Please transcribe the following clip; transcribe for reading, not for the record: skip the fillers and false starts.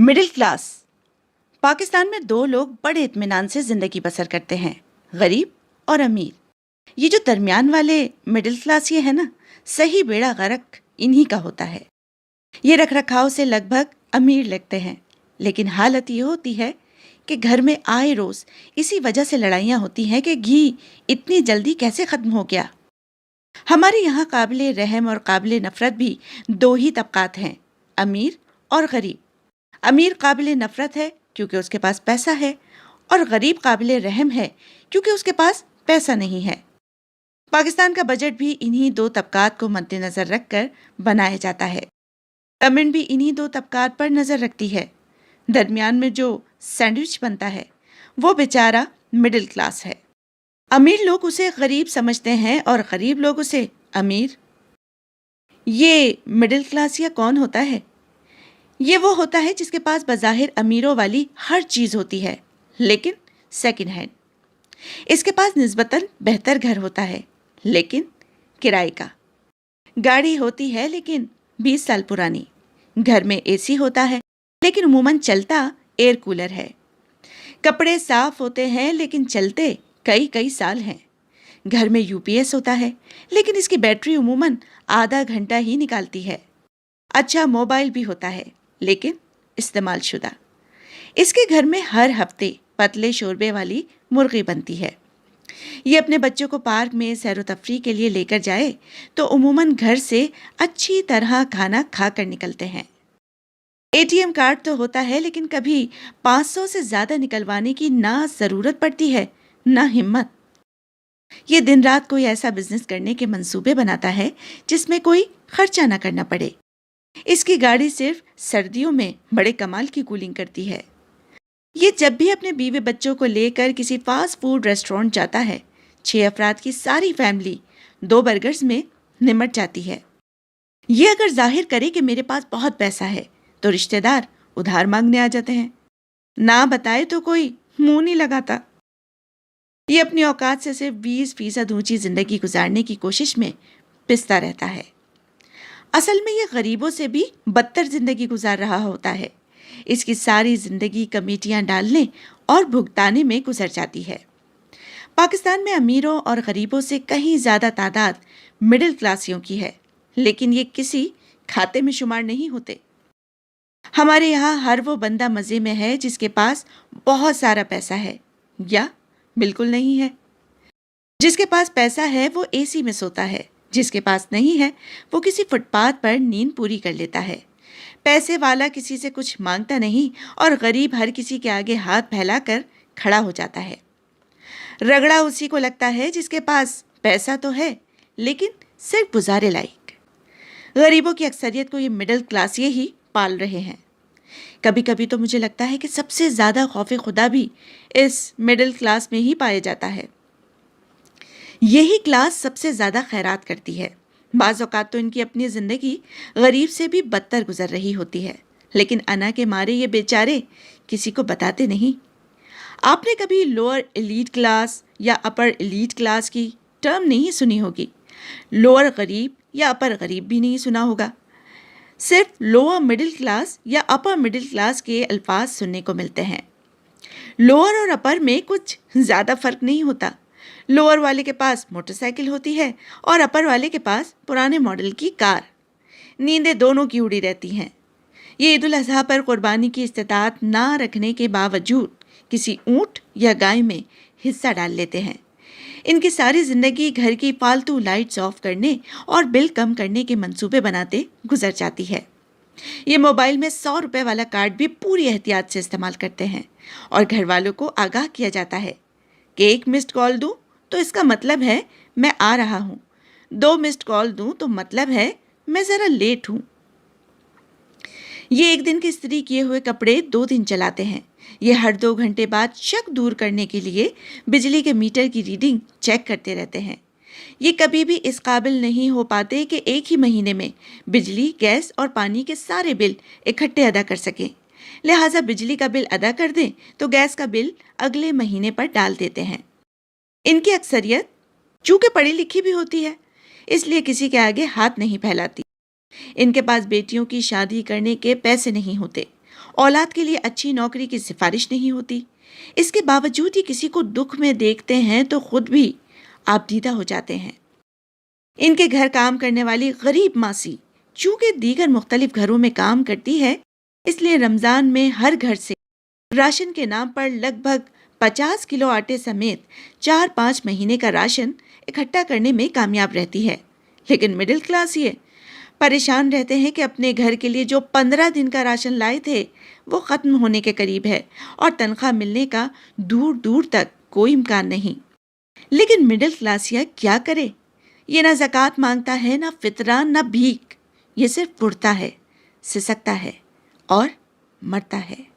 Middle class. Pakistan में दो लोग बड़े इत्मीनान से जिंदगी बसर करते हैं, गरीब और अमीर। ये जो दरमियान वाले मिडिल क्लास ये है ना, सही बेड़ा गर्क इन्हीं का होता है। ये रख रखाव से लगभग अमीर लगते हैं, लेकिन हालत ये होती है कि घर में आए रोज इसी वजह से लड़ाइयाँ होती हैं कि घी इतनी जल्दी कैसे खत्म हो गया। हमारे यहाँ काबिले रहम और काबिले नफरत भी दो ही तबकात हैं, अमीर और गरीब। अमीर काबिले नफरत है क्योंकि उसके पास पैसा है, और गरीब काबिले रहम है क्योंकि उसके पास पैसा नहीं है। पाकिस्तान का बजट भी इन्हीं दो तबकात को मद्देनजर रखकर बनाया जाता है। गवर्नमेंट भी इन्हीं दो तबकात पर नजर रखती है। दरमियान में जो सैंडविच बनता है वो बेचारा मिडिल क्लास है। अमीर लोग उसे गरीब समझते हैं और गरीब लोग उसे अमीर। ये मिडिल क्लास या कौन होता है? ये वो होता है जिसके पास बज़ाहिर अमीरों वाली हर चीज़ होती है, लेकिन सेकंड हैंड। इसके पास निस्बतन बेहतर घर होता है, लेकिन किराए का। गाड़ी होती है लेकिन 20 साल पुरानी। घर में एसी होता है लेकिन उमूमन चलता एयर कूलर है। कपड़े साफ होते हैं लेकिन चलते कई कई साल हैं। घर में यूपीएस होता है लेकिन इसकी बैटरी उमूमन आधा घंटा ही निकालती है। अच्छा मोबाइल भी होता है लेकिन इस्तेमाल शुदा। इसके घर में हर हफ्ते पतले शोरबे वाली मुर्गी बनती है। ये अपने बच्चों को पार्क में सैर व तफरी के लिए लेकर जाए तो उमूमन घर से अच्छी तरह खाना खा कर निकलते हैं। एटीएम कार्ड तो होता है लेकिन कभी 500 से ज़्यादा निकलवाने की ना ज़रूरत पड़ती है ना हिम्मत। ये दिन रात कोई ऐसा बिजनेस करने के मंसूबे बनाता है जिसमें कोई खर्चा ना करना पड़े। इसकी गाड़ी सिर्फ सर्दियों में बड़े कमाल की कूलिंग करती है। ये जब भी अपने बीवी बच्चों को लेकर किसी फास्ट फूड रेस्टोरेंट जाता है, 6 अफराद की सारी फैमिली 2 बर्गर्स में निमट जाती है। ये अगर जाहिर करे कि मेरे पास बहुत पैसा है तो रिश्तेदार उधार मांगने आ जाते हैं। ना बताए तो कोई मुंह नहीं लगाता। ये अपनी औकात से सिर्फ 20% ऊंची जिंदगी गुजारने की कोशिश में पिसता रहता है। असल में ये गरीबों से भी बदतर जिंदगी गुजार रहा होता है। इसकी सारी जिंदगी कमेटियां डालने और भुगताने में गुजर जाती है। पाकिस्तान में अमीरों और गरीबों से कहीं ज्यादा तादाद मिडिल क्लासियों की है, लेकिन ये किसी खाते में शुमार नहीं होते। हमारे यहाँ हर वो बंदा मजे में है जिसके पास बहुत सारा पैसा है या बिल्कुल नहीं है। जिसके पास पैसा है वो एसी में सोता है, जिसके पास नहीं है वो किसी फुटपाथ पर नींद पूरी कर लेता है। पैसे वाला किसी से कुछ मांगता नहीं और गरीब हर किसी के आगे हाथ फैलाकर खड़ा हो जाता है। रगड़ा उसी को लगता है जिसके पास पैसा तो है लेकिन सिर्फ गुजारे लायक। गरीबों की अक्सरियत को ये मिडिल क्लास ये ही पाल रहे हैं। कभी कभी तो मुझे लगता है कि सबसे ज़्यादा खौफ खुदा भी इस मिडिल क्लास में ही पाया जाता है। यही क्लास सबसे ज़्यादा खैरात करती है। बाज़ औक़ात तो इनकी अपनी ज़िंदगी गरीब से भी बदतर गुजर रही होती है, लेकिन अना के मारे ये बेचारे किसी को बताते नहीं। आपने कभी लोअर एलीट क्लास या अपर एलीट क्लास की टर्म नहीं सुनी होगी। लोअर गरीब या अपर गरीब भी नहीं सुना होगा। सिर्फ लोअर मिडिल क्लास या अपर मिडिल क्लास के अल्फाज सुनने को मिलते हैं। लोअर और अपर में कुछ ज़्यादा फ़र्क नहीं होता। लोअर वाले के पास मोटरसाइकिल होती है और अपर वाले के पास पुराने मॉडल की कार। नींदें दोनों की उड़ी रहती हैं। ये ईद उल अज़हा पर कुर्बानी की इस्तिताअत ना रखने के बावजूद किसी ऊँट या गाय में हिस्सा डाल लेते हैं। इनकी सारी ज़िंदगी घर की फालतू लाइट्स ऑफ करने और बिल कम करने के मंसूबे बनाते गुजर जाती है। ये मोबाइल में 100 रुपये वाला कार्ड भी पूरी एहतियात से इस्तेमाल करते हैं और घर वालों को आगाह किया जाता है कि 1 मिस्ड कॉल दूँ तो इसका मतलब है मैं आ रहा हूँ, 2 मिस्ड कॉल दूँ तो मतलब है मैं ज़रा लेट हूँ। ये एक दिन की इस्त्री किए हुए कपड़े 2 दिन चलाते हैं। ये हर 2 घंटे बाद शक दूर करने के लिए बिजली के मीटर की रीडिंग चेक करते रहते हैं। ये कभी भी इस काबिल नहीं हो पाते कि एक ही महीने में बिजली, गैस और पानी के सारे बिल इकट्ठे अदा कर सकें। लिहाजा बिजली का बिल अदा कर दें तो गैस का बिल अगले महीने पर डाल देते हैं। इनकी अक्सरियत चूँकि पढ़ी लिखी भी होती है, इसलिए किसी के आगे हाथ नहीं फैलाती। इनके पास बेटियों की शादी करने के पैसे नहीं होते اولاد کے لیے اچھی نوکری کی سفارش نہیں ہوتی، اس کے باوجود ہی کسی کو دکھ میں دیکھتے ہیں تو خود بھی آبدیدہ ہو جاتے ہیں۔ ان کے گھر کام کرنے والی غریب ماسی چونکہ دیگر مختلف گھروں میں کام کرتی ہے، اس لیے رمضان میں ہر گھر سے راشن کے نام پر لگ بھگ 50 کلو آٹے سمیت 4-5 مہینے کا راشن اکٹھا کرنے میں کامیاب رہتی ہے۔ لیکن مڈل کلاس یہ پریشان رہتے ہیں کہ اپنے گھر کے لیے جو 15 دن کا راشن لائے تھے وہ ختم ہونے کے قریب ہے اور تنخواہ ملنے کا دور دور تک کوئی امکان نہیں۔ لیکن مڈل کلاسیا کیا کرے؟ یہ نہ زکوٰۃ مانگتا ہے، نہ فطرہ، نہ بھیک، یہ صرف اڑتا ہے، سسکتا ہے اور مرتا ہے۔